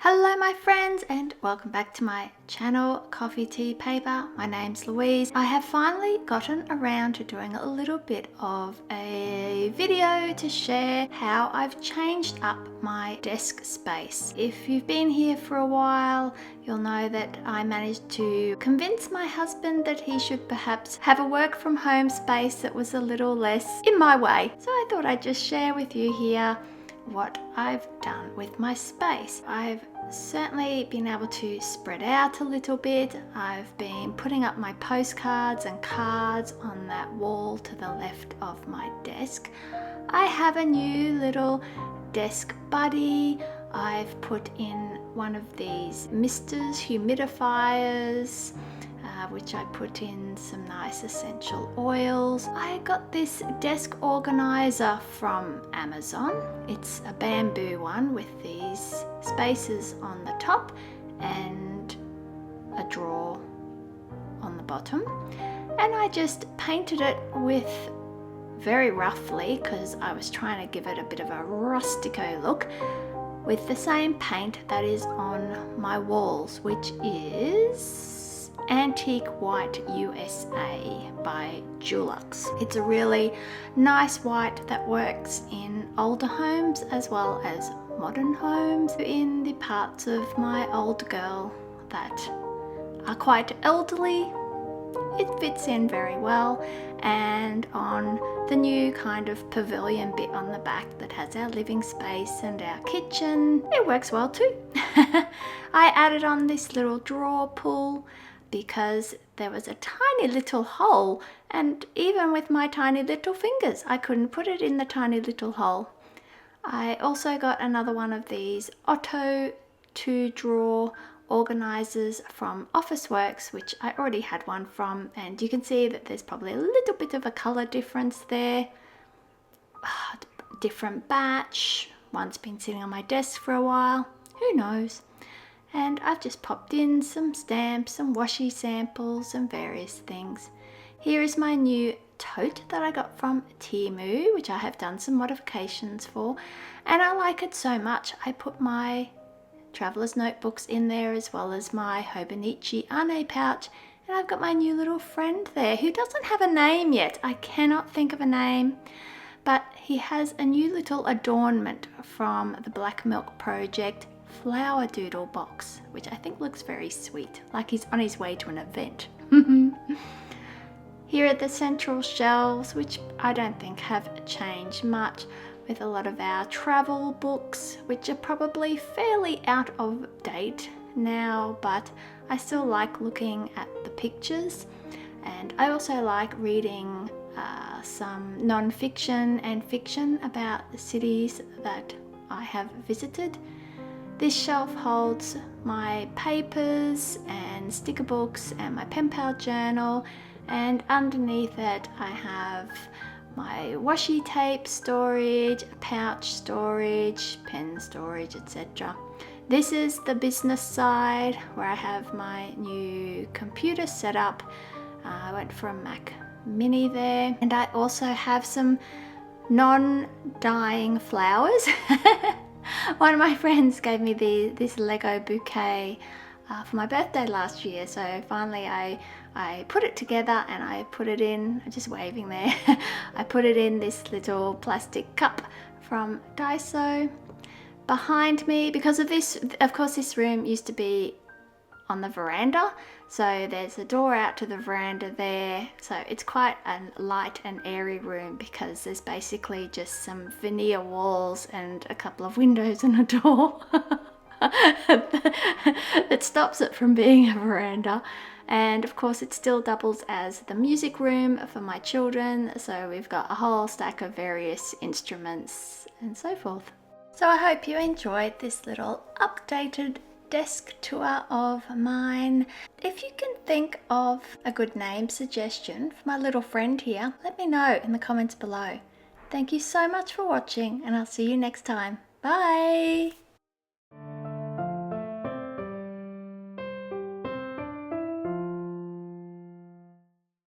Hello my friends and welcome back to my channel Coffee Tea Paper. My name's Louise. I have finally gotten around to doing a little bit of a video to share how I've changed up my desk space. If you've been here for a while, you'll know that I managed to convince my husband that he should perhaps have a work from home space that was a little less in my way. So I thought I'd just share with you here what I've done with my space. I've certainly been able to spread out a little bit. I've been putting up my postcards and cards on that wall to the left of my desk. I have a new little desk buddy. I've put in one of these misters, humidifiers, which I put in some nice essential oils. I got this desk organizer from Amazon. It's a bamboo one with these spaces on the top and a drawer on the bottom. And I just painted it with very roughly, because I was trying to give it a bit of a rustico look, with the same paint that is on my walls, which is Antique White USA by Dulux. It's a really nice white that works in older homes as well as modern homes. In the parts of my old girl that are quite elderly, it fits in very well, and on the new kind of pavilion bit on the back that has our living space and our kitchen, it works well too. I added on this little drawer pull because there was a tiny little hole, and even with my tiny little fingers I couldn't put it in the tiny little hole. I also got another one of these Otto 2-drawer organizers from Officeworks, which I already had one from, and you can see that there's probably a little bit of a color difference there. Different batch, one's been sitting on my desk for a while, who knows. And I've just popped in some stamps, some washi samples and various things. Here is my new tote that I got from Temu, which I have done some modifications for, and I like it so much. I put my traveler's notebooks in there as well as my Hobonichi Ane pouch, and I've got my new little friend there who doesn't have a name yet. I cannot think of a name, but he has a new little adornment from the Black Milk Project flower doodle box, which I think looks very sweet, like he's on his way to an event. Here are the central shelves, which I don't think have changed much, with a lot of our travel books, which are probably fairly out of date now, but I still like looking at the pictures, and I also like reading some non-fiction and fiction about the cities that I have visited. This shelf holds my papers and sticker books and my pen pal journal, and underneath it I have my washi tape storage, pouch storage, pen storage, etc. This is the business side where I have my new computer set up. I went for a Mac Mini there, and I also have some non-dying flowers. One of my friends gave me this Lego bouquet for my birthday last year, so finally I put it together and I put it in, I'm just waving there, I put it in this little plastic cup from Daiso. Behind me, because of this, of course this room used to be on the veranda, so there's a door out to the veranda there, so it's quite a light and airy room because there's basically just some veneer walls and a couple of windows and a door that stops it from being a veranda. And of course it still doubles as the music room for my children, so we've got a whole stack of various instruments and so forth. So I hope you enjoyed this little updated desk tour of mine. If you can think of a good name suggestion for my little friend here, let me know in the comments below. Thank you so much for watching, and I'll see you next time. Bye!